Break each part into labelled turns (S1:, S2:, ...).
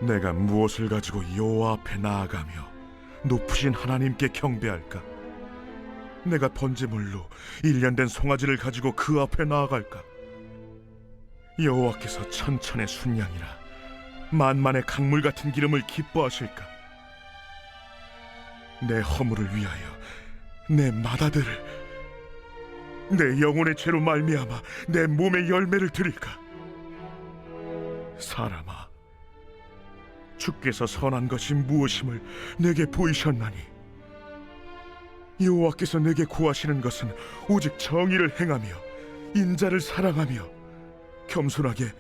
S1: 내가 무엇을 가지고 여호와 앞에 나아가며 높으신 하나님께 경배할까? 내가 번제물로 1년 된 송아지를 가지고 그 앞에 나아갈까? 여호와께서 천천의 순양이라 만만의 강물 같은 기름을 기뻐하실까? 내 허물을 위하여 내 맏아들을, 내 영혼의 죄로 말미암아 내 몸의 열매를 드릴까? 사람아, 주께서 선한 것이 무엇임을 내게 보이셨나니 여호와께서 내게 구하시는 것은 오직 정의를 행하며 인자를 사랑하며 겸손하게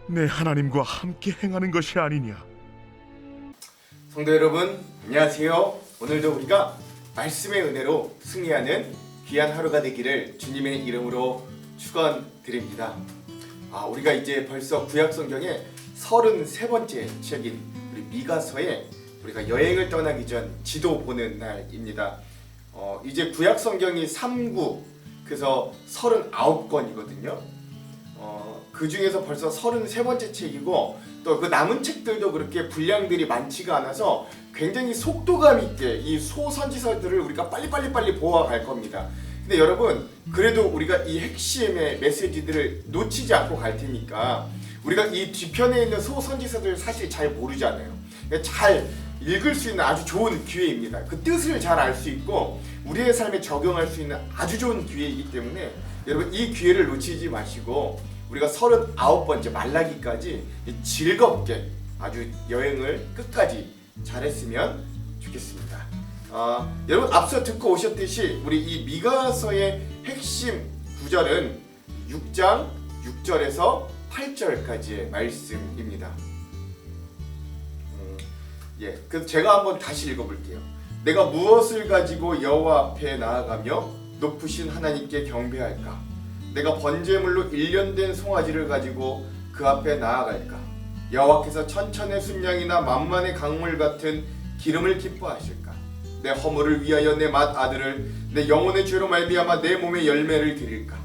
S1: 내 하나님과 함께 행하는 것이 아니냐.
S2: 성도 여러분, 안녕하세요. 오늘도 우리가 말씀의 은혜로 승리하는 귀한 하루가 되기를 주님의 이름으로 축원드립니다. 우리가 이제 벌써 구약 성경의 33번째 책인 우리 미가서에 우리가 여행을 떠나기 전 지도 보는 날입니다. 이제 구약 성경이 3구, 그래서 39권이거든요. 그 중에서 벌써 33번째 책이고 또 그 남은 책들도 그렇게 분량들이 많지가 않아서 굉장히 속도감 있게 이 소선지서들을 우리가 빨리 보아갈 겁니다. 근데 여러분, 그래도 우리가 이 핵심의 메시지들을 놓치지 않고 갈 테니까 우리가 이 뒤편에 있는 소선지서들 사실 잘 모르잖아요. 잘 읽을 수 있는 아주 좋은 기회입니다. 그 뜻을 잘 알 수 있고 우리의 삶에 적용할 수 있는 아주 좋은 기회이기 때문에 여러분, 이 기회를 놓치지 마시고 우리가 39번째 말라기까지 즐겁게 아주 여행을 끝까지 잘했으면 좋겠습니다. 여러분, 앞서 듣고 오셨듯이 우리 이 미가서의 핵심 구절은 6장 6절에서 8절까지의 말씀입니다. 그래서 제가 한번 다시 읽어볼게요. 내가 무엇을 가지고 여호와 앞에 나아가며 높으신 하나님께 경배할까? 내가 번제물로 1년 된 송아지를 가지고 그 앞에 나아갈까? 여호와께서 천천의 순양이나 만만의 강물 같은 기름을 기뻐하실까? 내 허물을 위하여 내 맏아들을, 내 영혼의 죄로 말미암아 내 몸의 열매를 드릴까?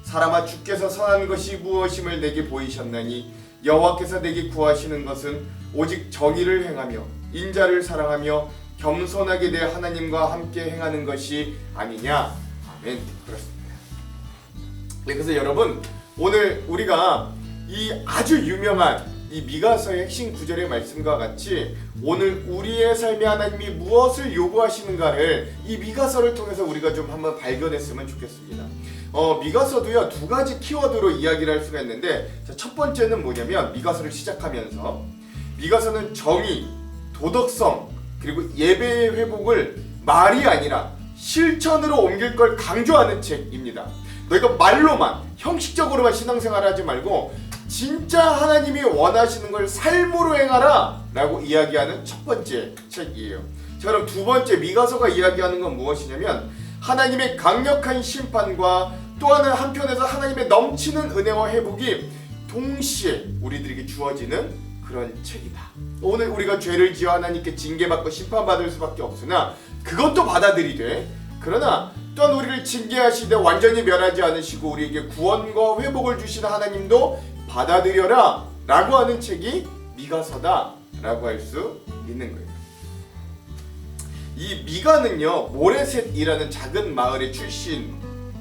S2: 사람아, 주께서 선한 것이 무엇임을 내게 보이셨나니 여호와께서 내게 구하시는 것은 오직 정의를 행하며 인자를 사랑하며 겸손하게 내 하나님과 함께 행하는 것이 아니냐. 아멘. 그렇습니다. 그래서 여러분, 오늘 우리가 이 아주 유명한 이 미가서의 핵심 구절의 말씀과 같이 오늘 우리의 삶에 하나님이 무엇을 요구하시는가를 이 미가서를 통해서 우리가 좀 한번 발견했으면 좋겠습니다. 미가서도요, 두 가지 키워드로 이야기를 할 수가 있는데, 첫 번째는 뭐냐면 미가서를 시작하면서 미가서는 정의, 도덕성, 그리고 예배의 회복을 말이 아니라 실천으로 옮길 걸 강조하는 책입니다. 너희가 말로만, 형식적으로만 신앙생활을 하지 말고 진짜 하나님이 원하시는 걸 삶으로 행하라 라고 이야기하는 첫 번째 책이에요. 자, 그럼 두 번째 미가서가 이야기하는 건 무엇이냐면 하나님의 강력한 심판과 또 하나 한편에서 하나님의 넘치는 은혜와 회복이 동시에 우리들에게 주어지는 그런 책이다. 오늘 우리가 죄를 지어 하나님께 징계받고 심판받을 수밖에 없으나 그것도 받아들이되, 그러나 또한 우리를 징계하시되 완전히 멸하지 않으시고 우리에게 구원과 회복을 주시는 하나님도 받아들여라 라고 하는 책이 미가서다 라고 할 수 있는 거예요. 이 미가는요, 모레셋이라는 작은 마을의 출신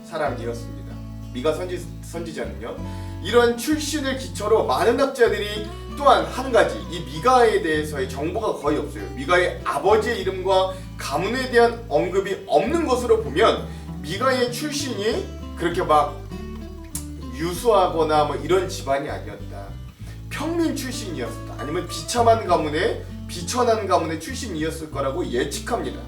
S2: 사람이었습니다. 미가 선지자는요, 이런 출신을 기초로 많은 학자들이 또한 한 가지, 이 미가에 대해서의 정보가 거의 없어요. 미가의 아버지의 이름과 가문에 대한 언급이 없는 것으로 보면 미가의 출신이 그렇게 막 유수하거나 뭐 이런 집안이 아니었다. 평민 출신이었다. 아니면 비천한 가문의 출신이었을 거라고 예측합니다.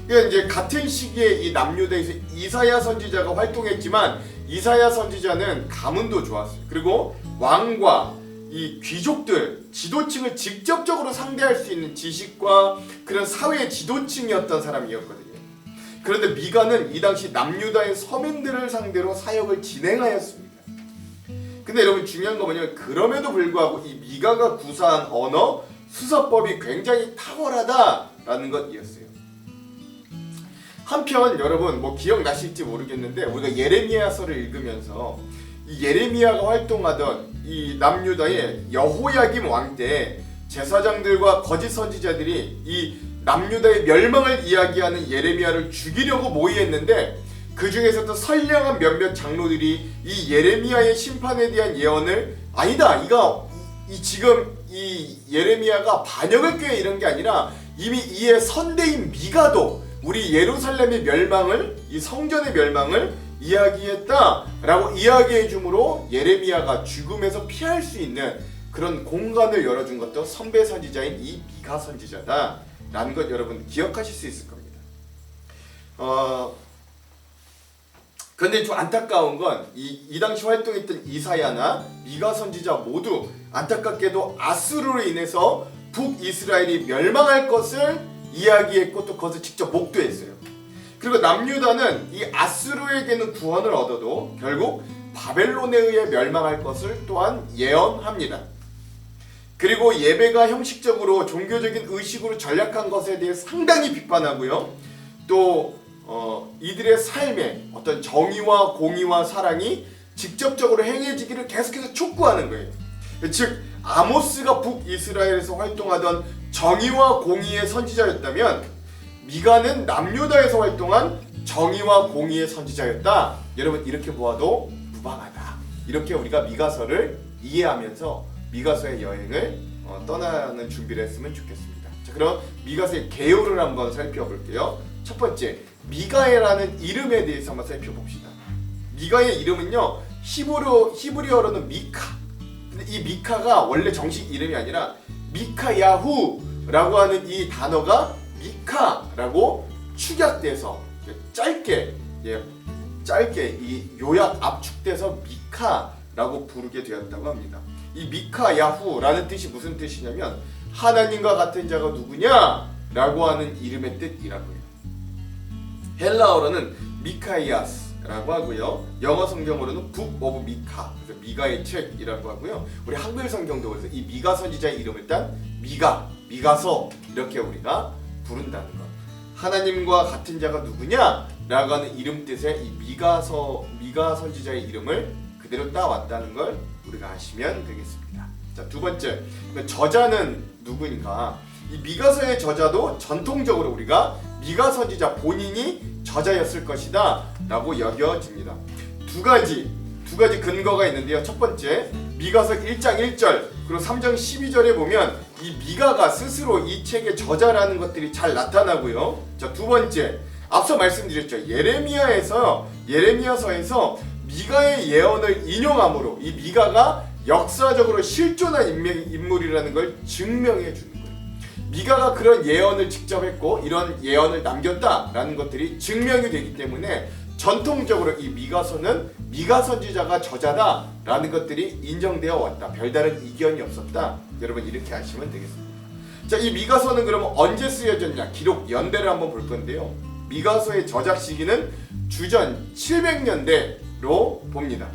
S2: 그러니까 이제 같은 시기에 이 남유다에서 이사야 선지자가 활동했지만 이사야 선지자는 가문도 좋았어요. 그리고 왕과 이 귀족들, 지도층을 직접적으로 상대할 수 있는 지식과 그런 사회의 지도층이었던 사람이었거든요. 그런데 미가는 이 당시 남유다의 서민들을 상대로 사역을 진행하였습니다. 근데 여러분, 중요한 건 뭐냐면 그럼에도 불구하고 이 미가가 구사한 언어, 수사법이 굉장히 탁월하다라는 것이었어요. 한편 여러분, 뭐 기억나실지 모르겠는데 우리가 예레미야서를 읽으면서 이 예레미야가 활동하던 이 남유다의 여호야김 왕 때 제사장들과 거짓 선지자들이 이 남유다의 멸망을 이야기하는 예레미야를 죽이려고 모의했는데 그 중에서도 선량한 몇몇 장로들이 이 예레미야의 심판에 대한 예언을 아니다, 지금 이 예레미야가 반역을 꾀해 이런 게 아니라 이미 이의 선대인 미가도 우리 예루살렘의 멸망을, 이 성전의 멸망을 이야기했다라고 이야기해 주므로 예레미야가 죽음에서 피할 수 있는 그런 공간을 열어준 것도 선배 선지자인 이 미가 선지자다라는 것 여러분 기억하실 수 있을 겁니다. 그런데 좀 안타까운 건 이 당시 활동했던 이사야나 미가 선지자 모두 안타깝게도 아수르로 인해서 북이스라엘이 멸망할 것을 이야기했고 또 그것을 직접 목도했어요. 그리고 남유다는 이 아수르에게는 구원을 얻어도 결국 바벨론에 의해 멸망할 것을 또한 예언합니다. 그리고 예배가 형식적으로 종교적인 의식으로 전락한 것에 대해 상당히 비판하고요. 또 이들의 삶에 어떤 정의와 공의와 사랑이 직접적으로 행해지기를 계속해서 촉구하는 거예요. 즉 아모스가 북이스라엘에서 활동하던 정의와 공의의 선지자였다면 미가는 남유다에서 활동한 정의와 공의의 선지자였다. 여러분 이렇게 보아도 무방하다. 이렇게 우리가 미가서를 이해하면서 미가서의 여행을 떠나는 준비를 했으면 좋겠습니다. 자, 그럼 미가서의 개요를 한번 살펴볼게요. 첫 번째, 미가엘라는 이름에 대해서 한번 살펴봅시다. 미가의 이름은요, 히브리어로는 미카. 근데 이 미카가 원래 정식 이름이 아니라 미카야후라고 하는 이 단어가 미카라고 축약돼서 짧게 이 요약 압축돼서 미카라고 부르게 되었다고 합니다. 이 미카야후라는 뜻이 무슨 뜻이냐면 하나님과 같은 자가 누구냐라고 하는 이름의 뜻이라고요. 헬라어로는 미카이아스라고 하고요. 영어 성경으로는 북 오브 미카, 그래서 미가의 책이라고 하고요. 우리 한글 성경도 그래서 이 미가 선지자의 이름을 딴 미가서 이렇게 우리가 부른다는 것. 하나님과 같은 자가 누구냐라고 하는 이름 뜻의 이 미가 선지자의 이름을 그대로 따왔다는 걸 우리가 아시면 되겠습니다. 자, 두 번째, 저자는 누구인가? 이 미가서의 저자도 전통적으로 우리가 미가 선지자 본인이 저자였을 것이다 라고 여겨집니다. 두 가지 근거가 있는데요. 첫 번째, 미가서 1장 1절 그리고 3장 12절에 보면 이 미가가 스스로 이 책의 저자라는 것들이 잘 나타나고요. 자, 두 번째, 앞서 말씀드렸죠. 예레미야서에서 미가의 예언을 인용함으로 이 미가가 역사적으로 실존한 인물이라는 걸 증명해 주는 거예요. 미가가 그런 예언을 직접 했고 이런 예언을 남겼다라는 것들이 증명이 되기 때문에 전통적으로 이 미가서는 미가 선지자가 저자다라는 것들이 인정되어 왔다. 별다른 이견이 없었다. 여러분 이렇게 아시면 되겠습니다. 자, 이 미가서는 그러면 언제 쓰여졌냐? 기록 연대를 한번 볼 건데요. 미가서의 저작 시기는 주전 700년대로 봅니다.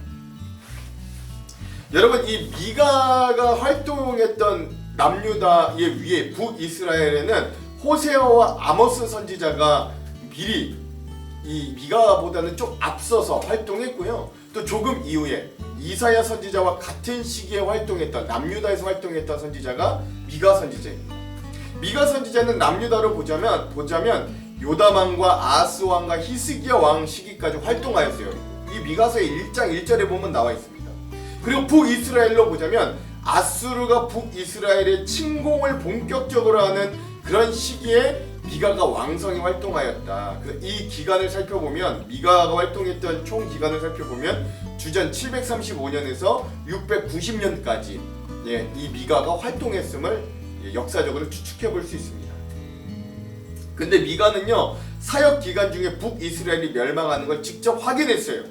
S2: 여러분 이 미가가 활동했던 남유다의 위에 북이스라엘에는 호세아와 아모스 선지자가 미리 이 미가보다는 좀 앞서서 활동했고요. 또 조금 이후에 이사야 선지자와 같은 시기에 활동했던 남유다에서 활동했던 선지자가 미가 선지자입니다. 미가 선지자는 남유다로 보자면 요담 왕과 아스 왕과 히스기야 왕 시기까지 활동하였어요. 이 미가서의 1장 1절에 보면 나와 있습니다. 그리고 북이스라엘로 보자면 아수르가 북이스라엘의 침공을 본격적으로 하는 그런 시기에 미가가 왕성히 활동하였다. 그래서 이 기간을 살펴보면 미가가 활동했던 총 기간을 살펴보면 주전 735년에서 690년까지 이 미가가 활동했음을 역사적으로 추측해 볼 수 있습니다. 근데 미가는요 사역 기간 중에 북이스라엘이 멸망하는 걸 직접 확인했어요.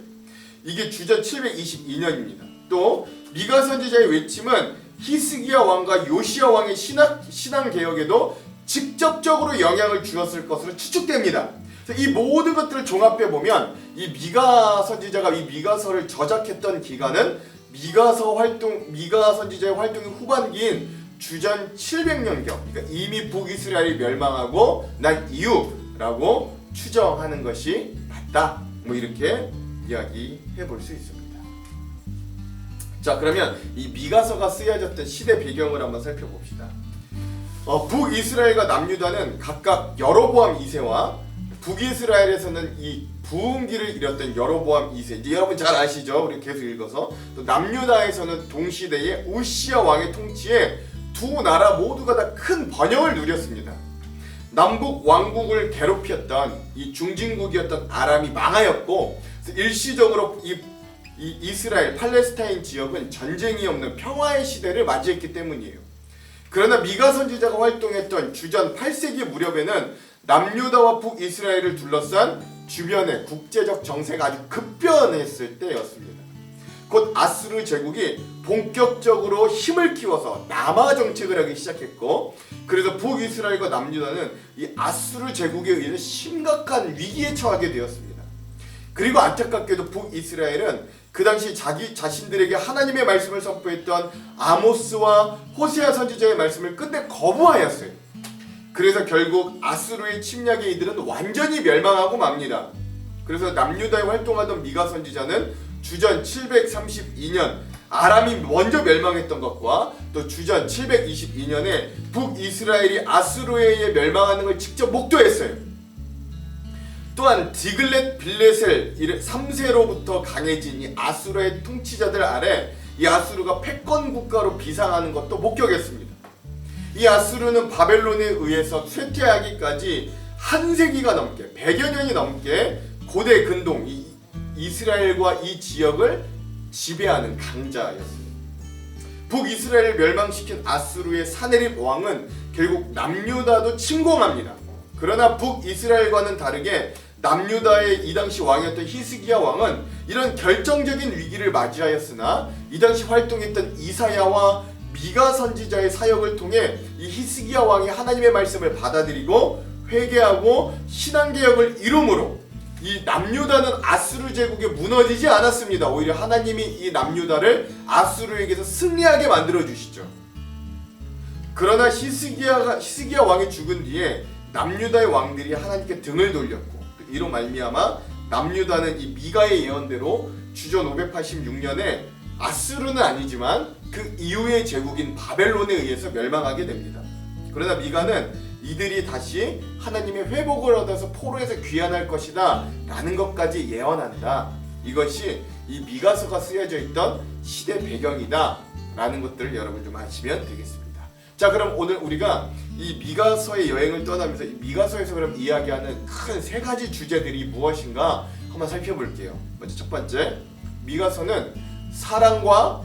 S2: 이게 주전 722년입니다. 또 미가 선지자의 외침은 히스기야 왕과 요시야 왕의 신앙 개혁에도 직접적으로 영향을 주었을 것으로 추측됩니다. 이 모든 것들을 종합해 보면 이 미가 선지자가 이 미가서를 저작했던 기간은 미가 선지자의 활동의 후반기인 주전 700년경, 그러니까 이미 북이스라엘이 멸망하고 난 이후라고 추정하는 것이 맞다. 이렇게 이야기해 볼 수 있습니다. 자, 그러면 이 미가서가 쓰여졌던 시대 배경을 한번 살펴봅시다. 북이스라엘과 남유다는 각각 여로보암 2세와 북이스라엘에서는 이 부흥기를 이뤘던 여로보암 2세, 이제 여러분 잘 아시죠? 우리 계속 읽어서. 또 남유다에서는 동시대의 우시야 왕의 통치에 두 나라 모두가 다 큰 번영을 누렸습니다. 남북 왕국을 괴롭혔던 이 중진국이었던 아람이 망하였고, 일시적으로 이 이스라엘 팔레스타인 지역은 전쟁이 없는 평화의 시대를 맞이했기 때문이에요. 그러나 미가 선지자가 활동했던 주전 8세기 무렵에는 남유다와 북이스라엘을 둘러싼 주변의 국제적 정세가 아주 급변했을 때였습니다. 곧 아수르 제국이 본격적으로 힘을 키워서 남하 정책을 하기 시작했고, 그래서 북이스라엘과 남유다는 이 아수르 제국에 의해서 심각한 위기에 처하게 되었습니다. 그리고 안타깝게도 북이스라엘은 그 당시 자기 자신들에게 하나님의 말씀을 선포했던 아모스와 호세아 선지자의 말씀을 끝내 거부하였어요. 그래서 결국 아수르의 침략에 이들은 완전히 멸망하고 맙니다. 그래서 남유다에 활동하던 미가 선지자는 주전 732년 아람이 먼저 멸망했던 것과 또 주전 722년에 북이스라엘이 아수르에 의해 멸망하는 걸 직접 목도했어요. 또한 디글렛 빌레셀 3세로부터 강해진 이 아수르의 통치자들 아래 이 아수르가 패권 국가로 비상하는 것도 목격했습니다. 이 아수르는 바벨론에 의해서 쇠퇴하기까지 한 세기가 넘게 100여 년이 넘게 고대 근동 이스라엘과 이 지역을 지배하는 강자였습니다. 북이스라엘을 멸망시킨 아수르의 사네립 왕은 결국 남유다도 침공합니다. 그러나 북이스라엘과는 다르게 남유다의 이 당시 왕이었던 히스기야 왕은 이런 결정적인 위기를 맞이하였으나 이 당시 활동했던 이사야와 미가 선지자의 사역을 통해 이 히스기야 왕이 하나님의 말씀을 받아들이고 회개하고 신앙개혁을 이루므로 이 남유다는 아수르 제국에 무너지지 않았습니다. 오히려 하나님이 이 남유다를 아수르에게서 승리하게 만들어 주시죠. 그러나 히스기야 왕이 죽은 뒤에 남유다의 왕들이 하나님께 등을 돌렸고, 이로 말미암아 남유다는 이 미가의 예언대로 주전 586년에 아수르는 아니지만 그 이후의 제국인 바벨론에 의해서 멸망하게 됩니다. 그러나 미가는 이들이 다시 하나님의 회복을 얻어서 포로에서 귀환할 것이다 라는 것까지 예언한다. 이것이 이 미가서가 쓰여져 있던 시대 배경이다 라는 것들을 여러분 좀 아시면 되겠습니다. 자, 그럼 오늘 우리가 이 미가서의 여행을 떠나면서 이 미가서에서 그럼 이야기하는 큰 세 가지 주제들이 무엇인가 한번 살펴볼게요. 먼저 첫 번째, 미가서는 사랑과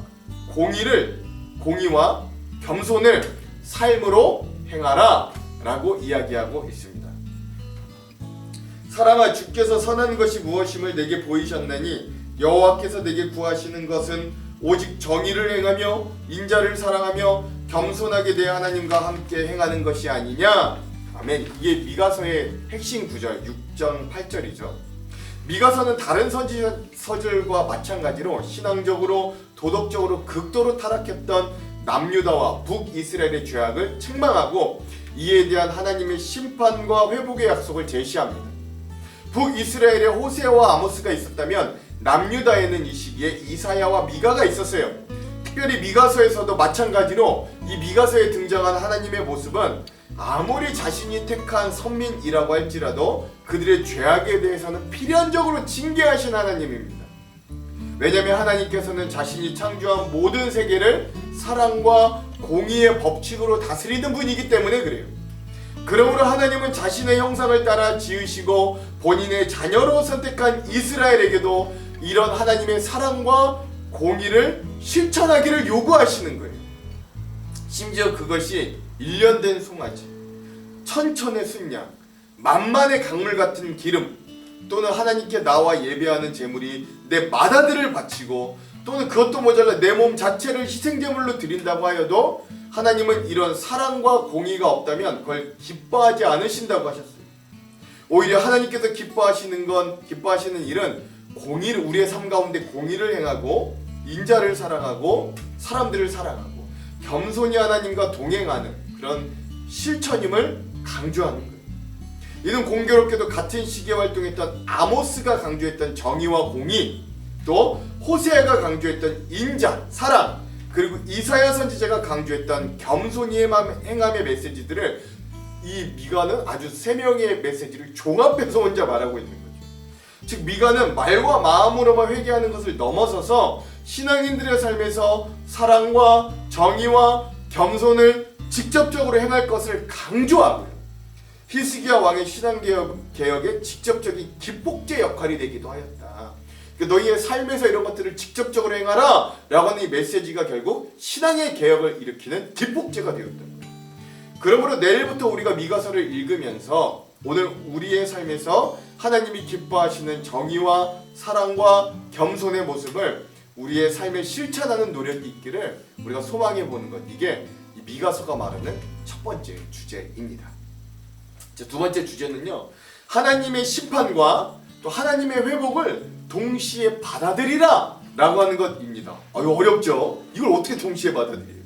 S2: 공의와 겸손을 삶으로 행하라 라고 이야기하고 있습니다. 사랑아, 주께서 선한 것이 무엇임을 내게 보이셨나니 여호와께서 내게 구하시는 것은 오직 정의를 행하며 인자를 사랑하며 겸손하게 내 하나님과 함께 행하는 것이 아니냐. 아멘. 이게 미가서의 핵심 구절 6장 8절이죠. 미가서는 다른 서절과 마찬가지로 신앙적으로 도덕적으로 극도로 타락했던 남유다와 북이스라엘의 죄악을 책망하고 이에 대한 하나님의 심판과 회복의 약속을 제시합니다. 북이스라엘에 호세아와 아모스가 있었다면 남유다에는 이 시기에 이사야와 미가가 있었어요. 특별히 미가서에서도 마찬가지로 이 미가서에 등장한 하나님의 모습은 아무리 자신이 택한 선민이라고 할지라도 그들의 죄악에 대해서는 필연적으로 징계하신 하나님입니다. 왜냐하면 하나님께서는 자신이 창조한 모든 세계를 사랑과 공의의 법칙으로 다스리는 분이기 때문에 그래요. 그러므로 하나님은 자신의 형상을 따라 지으시고 본인의 자녀로 선택한 이스라엘에게도 이런 하나님의 사랑과 공의를 실천하기를 요구하시는 거예요. 심지어 그것이 일련된 송아지, 천천의 순양, 만만의 강물 같은 기름, 또는 하나님께 나와 예배하는 제물이 내 맏아들을 바치고, 또는 그것도 모자라 내 몸 자체를 희생제물로 드린다고 하여도 하나님은 이런 사랑과 공의가 없다면 그걸 기뻐하지 않으신다고 하셨어요. 오히려 하나님께서 기뻐하시는 일은 공의를, 우리의 삶 가운데 공의를 행하고 인자를 사랑하고 사람들을 사랑하고 겸손히 하나님과 동행하는 그런 실천임을 강조하는 거예요. 이는 공교롭게도 같은 시기에 활동했던 아모스가 강조했던 정의와 공의, 또 호세아가 강조했던 인자, 사랑, 그리고 이사야 선지자가 강조했던 겸손히 행함의 메시지들을 이 미가는 아주 세 명의 메시지를 종합해서 혼자 말하고 있는 거죠. 즉 미가는 말과 마음으로만 회개하는 것을 넘어서서 신앙인들의 삶에서 사랑과 정의와 겸손을 직접적으로 행할 것을 강조하고요. 히스기야 왕의 신앙개혁의 직접적인 기폭제 역할이 되기도 하였다. 그러니까 너희의 삶에서 이런 것들을 직접적으로 행하라 라고 하는 이 메시지가 결국 신앙의 개혁을 일으키는 기폭제가 되었던 거예요. 그러므로 내일부터 우리가 미가서를 읽으면서 오늘 우리의 삶에서 하나님이 기뻐하시는 정의와 사랑과 겸손의 모습을 우리의 삶에 실천하는 노력이 있기를 우리가 소망해 보는 것, 이게 이 미가서가 말하는 첫 번째 주제입니다. 두 번째 주제는요, 하나님의 심판과 또 하나님의 회복을 동시에 받아들이라 라고 하는 것입니다. 이거 어렵죠? 이걸 어떻게 동시에 받아들여요?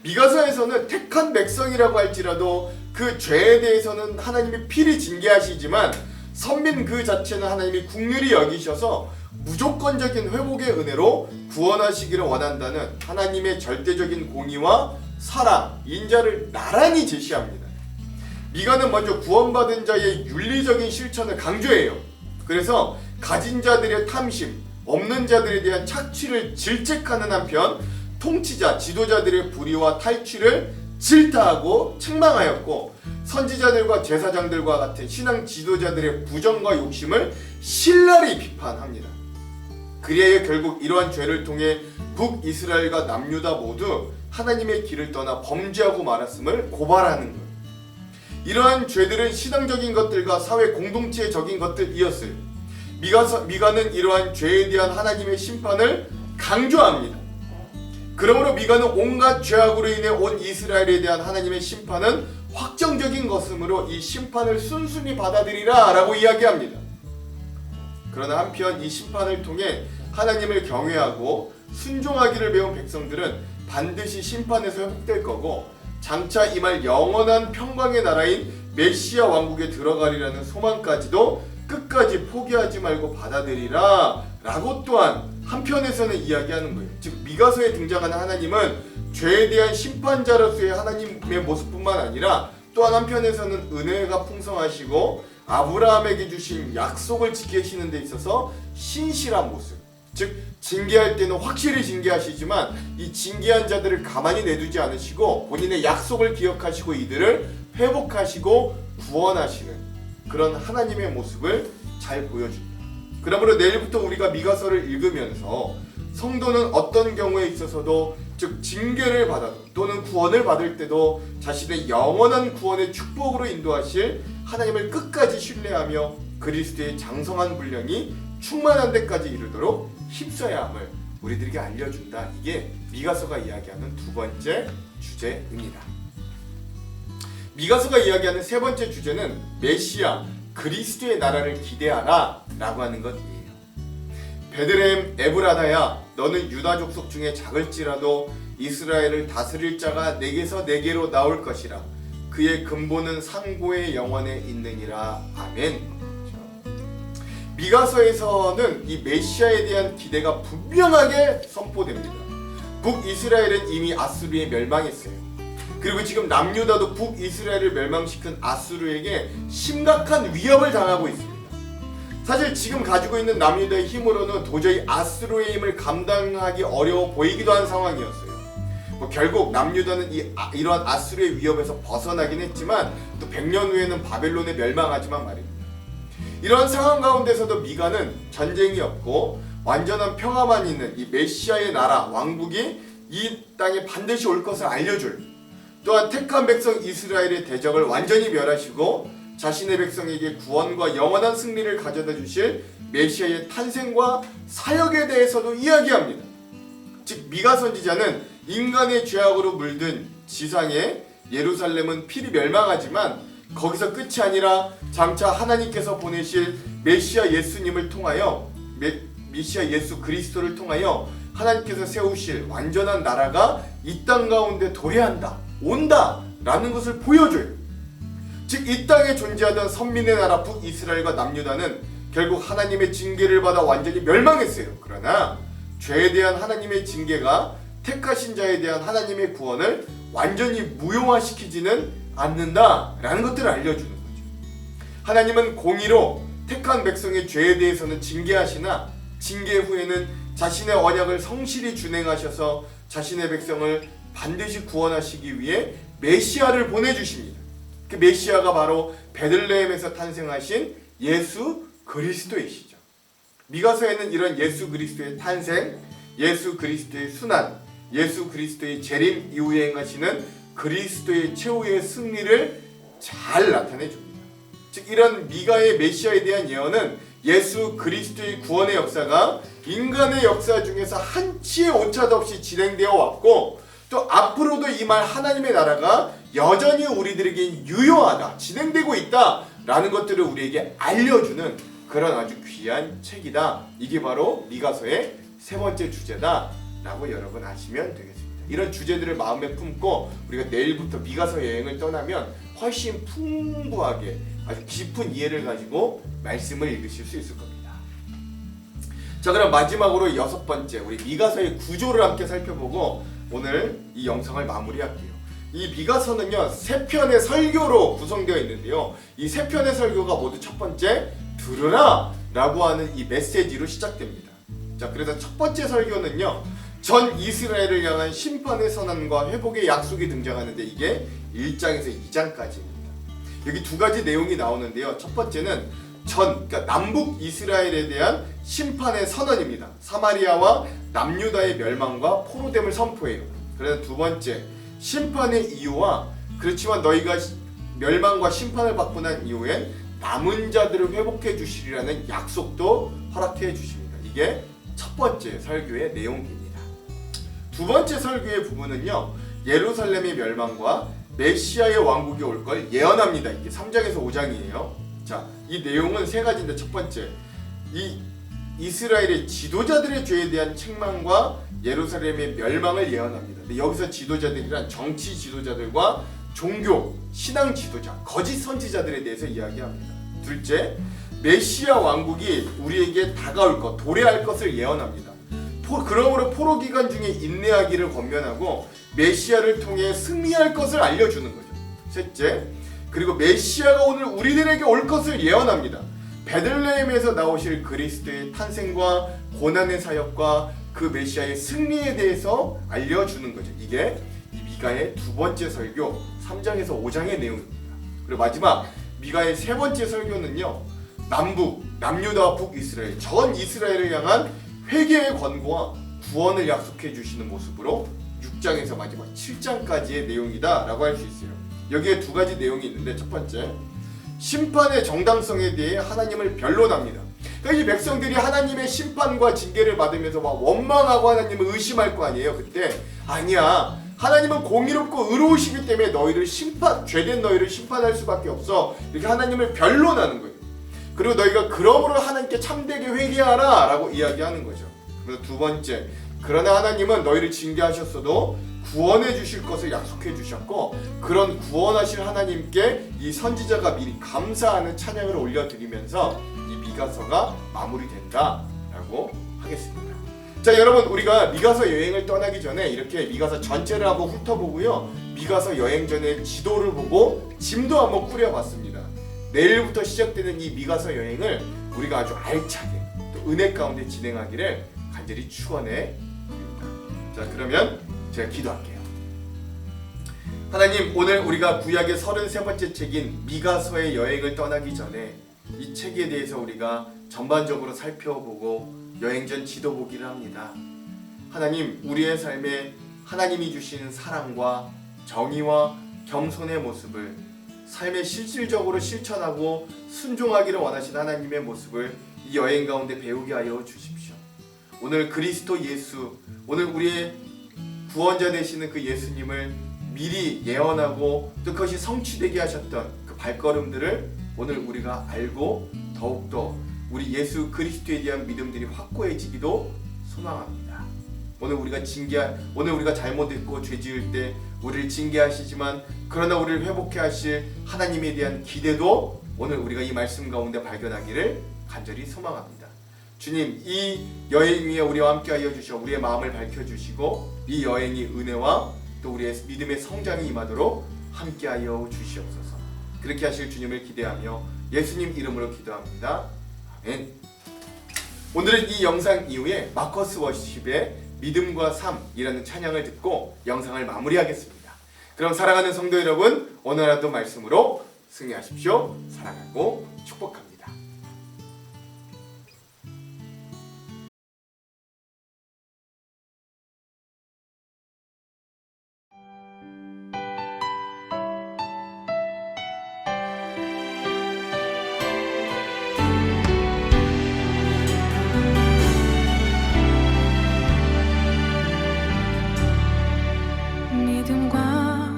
S2: 미가서에서는 택한 백성이라고 할지라도 그 죄에 대해서는 하나님이 필히 징계하시지만 선민 그 자체는 하나님이 긍휼히 여기셔서 무조건적인 회복의 은혜로 구원하시기를 원한다는 하나님의 절대적인 공의와 사랑, 인자를 나란히 제시합니다. 미가는 먼저 구원받은 자의 윤리적인 실천을 강조해요. 그래서 가진 자들의 탐심, 없는 자들에 대한 착취를 질책하는 한편 통치자, 지도자들의 불의와 탈취를 질타하고 책망하였고, 선지자들과 제사장들과 같은 신앙 지도자들의 부정과 욕심을 신랄히 비판합니다. 그리하여 결국 이러한 죄를 통해 북이스라엘과 남유다 모두 하나님의 길을 떠나 범죄하고 말았음을 고발하는 것. 이러한 죄들은 신앙적인 것들과 사회 공동체적인 것들이었어요. 미가는 이러한 죄에 대한 하나님의 심판을 강조합니다. 그러므로 미가는 온갖 죄악으로 인해 온 이스라엘에 대한 하나님의 심판은 확정적인 것이므로 이 심판을 순순히 받아들이라 라고 이야기합니다. 그러나 한편 이 심판을 통해 하나님을 경외하고 순종하기를 배운 백성들은 반드시 심판에서 회복될 거고, 장차 임할 영원한 평강의 나라인 메시아 왕국에 들어가리라는 소망까지도 끝까지 포기하지 말고 받아들이라 라고 또한 한편에서는 이야기하는 거예요. 즉 미가서에 등장하는 하나님은 죄에 대한 심판자로서의 하나님의 모습뿐만 아니라 또한 한편에서는 은혜가 풍성하시고 아브라함에게 주신 약속을 지키시는 데 있어서 신실한 모습, 즉 징계할 때는 확실히 징계하시지만 이 징계한 자들을 가만히 내두지 않으시고 본인의 약속을 기억하시고 이들을 회복하시고 구원하시는 그런 하나님의 모습을 잘 보여줍니다. 그러므로 내일부터 우리가 미가서를 읽으면서 성도는 어떤 경우에 있어서도 즉 징계를 받아도 또는 구원을 받을 때도 자신의 영원한 구원의 축복으로 인도하실 하나님을 끝까지 신뢰하며 그리스도의 장성한 분량이 충만한 데까지 이르도록 힘써야 함을 우리들에게 알려준다. 이게 미가서가 이야기하는 두 번째 주제입니다. 미가서가 이야기하는 세 번째 주제는 메시아 그리스도의 나라를 기대하라 라고 하는 것이에요. 베들레헴 에브라다야, 너는 유다 족속 중에 작을지라도 이스라엘을 다스릴 자가 내게서 내게로 나올 것이라. 그의 근본은 상고의 영원에 있느니라. 아멘. 미가서에서는 이 메시아에 대한 기대가 분명하게 선포됩니다. 북이스라엘은 이미 아수르에 멸망했어요. 그리고 지금 남유다도 북이스라엘을 멸망시킨 아수르에게 심각한 위협을 당하고 있습니다. 사실 지금 가지고 있는 남유다의 힘으로는 도저히 아수르의 힘을 감당하기 어려워 보이기도 한 상황이었어요. 결국 남유다는 이러한 아수르의 위협에서 벗어나긴 했지만 또 100년 후에는 바벨론에 멸망하지만 말입니다. 이러한 상황 가운데서도 미가는 전쟁이 없고 완전한 평화만 있는 이 메시아의 나라 왕국이 이 땅에 반드시 올 것을 알려줄, 또한 택한 백성 이스라엘의 대적을 완전히 멸하시고 자신의 백성에게 구원과 영원한 승리를 가져다 주실 메시아의 탄생과 사역에 대해서도 이야기합니다. 즉 미가 선지자는 인간의 죄악으로 물든 지상에 예루살렘은 필히 멸망하지만 거기서 끝이 아니라 장차 하나님께서 보내실 메시아 예수님을 통하여 메시아 예수 그리스도를 통하여 하나님께서 세우실 완전한 나라가 이 땅 가운데 도래한다, 온다 라는 것을 보여줘요. 즉 이 땅에 존재하던 선민의 나라 북이스라엘과 남유다는 결국 하나님의 징계를 받아 완전히 멸망했어요. 그러나 죄에 대한 하나님의 징계가 택하신 자에 대한 하나님의 구원을 완전히 무효화시키지는 않는다라는 것들을 알려주는 거죠. 하나님은 공의로 택한 백성의 죄에 대해서는 징계하시나 징계 후에는 자신의 언약을 성실히 준행하셔서 자신의 백성을 반드시 구원하시기 위해 메시아를 보내주십니다. 그 메시아가 바로 베들레헴에서 탄생하신 예수 그리스도이시죠. 미가서에는 이런 예수 그리스도의 탄생, 예수 그리스도의 순환, 예수 그리스도의 재림 이후에 행하시는 그리스도의 최후의 승리를 잘 나타내 줍니다. 즉 이런 미가의 메시아에 대한 예언은 예수 그리스도의 구원의 역사가 인간의 역사 중에서 한치의 오차도 없이 진행되어 왔고, 또 앞으로도 이 말 하나님의 나라가 여전히 우리들에게 유효하다, 진행되고 있다라는 것들을 우리에게 알려주는 그런 아주 귀한 책이다. 이게 바로 미가서의 세 번째 주제다라고 여러분 아시면 되겠습니다. 이런 주제들을 마음에 품고 우리가 내일부터 미가서 여행을 떠나면 훨씬 풍부하게 아주 깊은 이해를 가지고 말씀을 읽으실 수 있을 겁니다. 자, 그럼 마지막으로 여섯 번째, 우리 미가서의 구조를 함께 살펴보고 오늘 이 영상을 마무리할게요. 이 미가서는요, 세 편의 설교로 구성되어 있는데요, 이 세 편의 설교가 모두 첫 번째 들으라 라고 하는 이 메시지로 시작됩니다. 자, 그래서 첫 번째 설교는요, 전 이스라엘을 향한 심판의 선언과 회복의 약속이 등장하는데 이게 1장에서 2장까지입니다. 여기 두 가지 내용이 나오는데요, 첫 번째는 그러니까 남북 이스라엘에 대한 심판의 선언입니다. 사마리아와 남유다의 멸망과 포로됨을 선포해요. 그래서 두 번째, 심판의 이유와 그렇지만 너희가 멸망과 심판을 받고 난 이후엔 남은 자들을 회복해 주시리라는 약속도 허락해 주십니다. 이게 첫 번째 설교의 내용입니다. 두 번째 설교의 부분은요, 예루살렘의 멸망과 메시아의 왕국이 올 걸 예언합니다. 이게 3장에서 5장이에요. 자, 이 내용은 세 가지인데, 첫 번째, 이 이스라엘의 지도자들의 죄에 대한 책망과 예루살렘의 멸망을 예언합니다. 근데 여기서 지도자들이란 정치 지도자들과 종교, 신앙 지도자, 거짓 선지자들에 대해서 이야기합니다. 둘째, 메시아 왕국이 우리에게 다가올 것, 도래할 것을 예언합니다. 그러므로 포로 기간 중에 인내하기를 권면하고 메시아를 통해 승리할 것을 알려주는 거죠. 셋째, 그리고 메시아가 오늘 우리들에게 올 것을 예언합니다. 베들레헴에서 나오실 그리스도의 탄생과 고난의 사역과 그 메시아의 승리에 대해서 알려주는 거죠. 이게 이 미가의 두 번째 설교 3장에서 5장의 내용입니다. 그리고 마지막 미가의 세 번째 설교는요, 남유다와 북이스라엘, 전 이스라엘을 향한 회개의 권고와 구원을 약속해 주시는 모습으로 6장에서 마지막 7장까지의 내용이다 라고 할 수 있어요. 여기에 두 가지 내용이 있는데, 첫 번째, 심판의 정당성에 대해 하나님을 변론합니다. 그러니까 이 백성들이 하나님의 심판과 징계를 받으면서 막 원망하고 하나님을 의심할 거 아니에요. 그때 아니야, 하나님은 공의롭고 의로우시기 때문에 너희를 죄된 너희를 심판할 수밖에 없어, 이렇게 하나님을 변론하는 거예요. 그리고 너희가 그러므로 하나님께 참되게 회개하라 라고 이야기하는 거죠. 그래서 두 번째, 그러나 하나님은 너희를 징계하셨어도 구원해 주실 것을 약속해 주셨고, 그런 구원하실 하나님께 이 선지자가 미리 감사하는 찬양을 올려드리면서 이 미가서가 마무리된다 라고 하겠습니다. 자, 여러분, 우리가 미가서 여행을 떠나기 전에 이렇게 미가서 전체를 한번 훑어보고요, 미가서 여행 전에 지도를 보고 짐도 한번 꾸려봤습니다. 내일부터 시작되는 이 미가서 여행을 우리가 아주 알차게 또 은혜 가운데 진행하기를 간절히 축원해 드립니다. 자, 그러면 제가 기도할게요. 하나님, 오늘 우리가 구약의 33번째 책인 미가서의 여행을 떠나기 전에 이 책에 대해서 우리가 전반적으로 살펴보고 여행 전 지도 보기를 합니다. 하나님, 우리의 삶에 하나님이 주시는 사랑과 정의와 겸손의 모습을 삶에 실질적으로 실천하고 순종하기를 원하신 하나님의 모습을 이 여행 가운데 배우게 하여 주십시오. 오늘 그리스도 예수, 오늘 우리의 구원자 되시는 그 예수님을 미리 예언하고 또 그것이 성취되게 하셨던 그 발걸음들을 오늘 우리가 알고 더욱더 우리 예수 그리스도에 대한 믿음들이 확고해지기도 소망합니다. 오늘 우리가 잘못했고 죄 지을 때 우리를 징계하시지만 그러나 우리를 회복해 하실 하나님에 대한 기대도 오늘 우리가 이 말씀 가운데 발견하기를 간절히 소망합니다. 주님, 이 여행 위에 우리와 함께하여 주셔 우리의 마음을 밝혀주시고 이 여행이 은혜와 또 우리의 믿음의 성장이 임하도록 함께하여 주시옵소서. 그렇게 하실 주님을 기대하며 예수님 이름으로 기도합니다. 아멘. 오늘은 이 영상 이후에 마커스 워십의 믿음과 삶이라는 찬양을 듣고 영상을 마무리하겠습니다. 그럼 사랑하는 성도 여러분, 오늘 하루도 말씀으로 승리하십시오. 사랑하고 축복합니다.
S3: 믿음과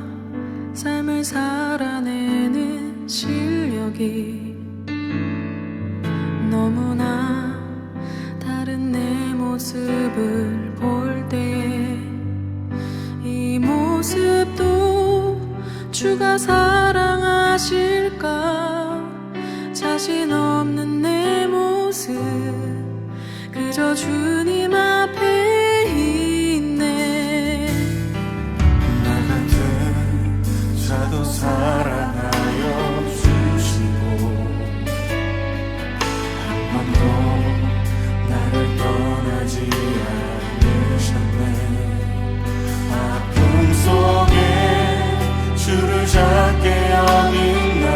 S3: 삶을 살아내는 실력이 너무나 다른 내 모습을 볼 때에 이 모습도 주가 사랑하실까? 자신 없는 내 모습 그저 주님 앞에 있네.
S4: 나 같은 자도 사랑하여 주시고 한 번도 나를 떠나지 않으셨네. 아픔 속에 주를 작게 여긴 날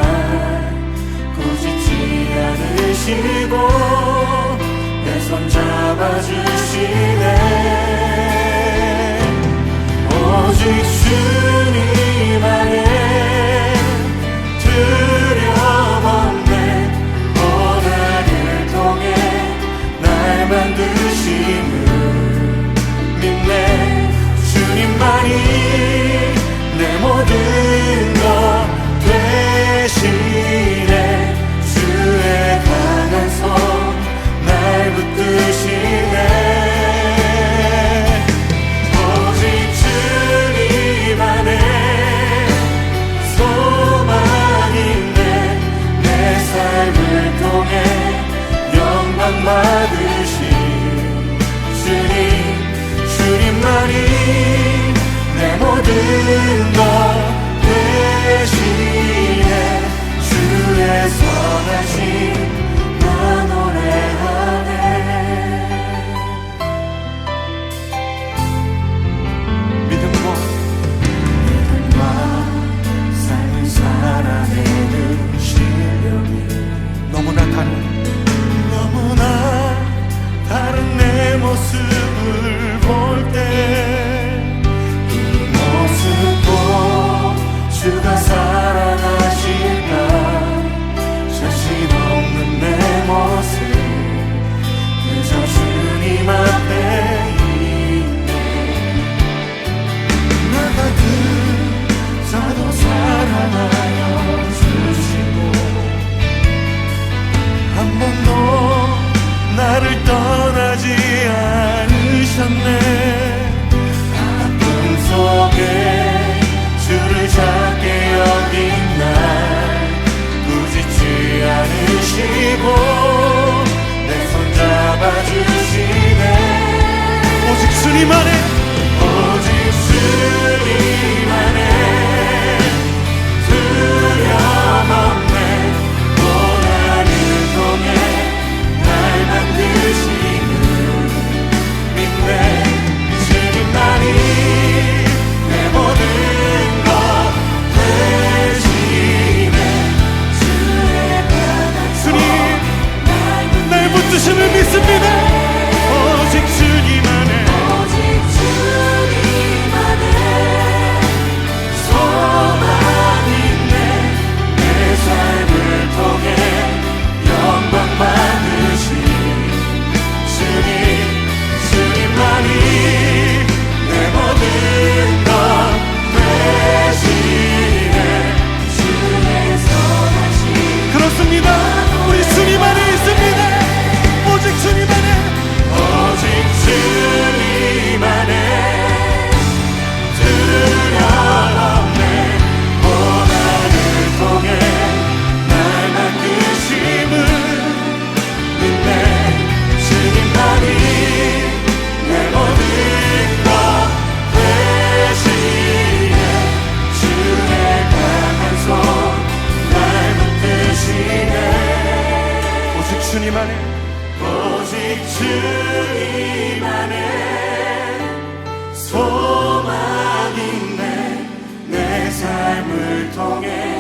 S4: 꾸짖지 않으시고 내 손 잡아주시네. 오직 주님 안에 두려움 없네. 고난을 통해 날 만드심을 믿네. 주님만이 내 모든 것 되시네. 주의 강한 손 날 붙드시네. 오직 주님 안에 소망 있네. 내 삶을 통해 영광 받으신 주님, 주님만이 내 모든 것 되시네. 주의 선하심 나 노래하네. 믿음과 삶을 살아내는 실력이 너무나 다른 내 모습을 볼 때 이 모습도 주가 사랑하실까? 자신 없는 내 모습 그저 주님 앞에 있네. 나 같은 자도 사랑하여 주시고 한 번도 나를 떠나지 않으셨네. 아픔 속에 주를 작게 여긴 날 꾸짖지 않으시고 내 손 잡아주시네. 오직 주님 안에 오직 주님 안에 두려움 없네. 고난을 통해 날 만드시는 믿네. 주님만이 내 모든 것 되시네. 주님 날 붙드심을 믿습니다. 오직 주님 안에 소망 있네. 내 삶을 통해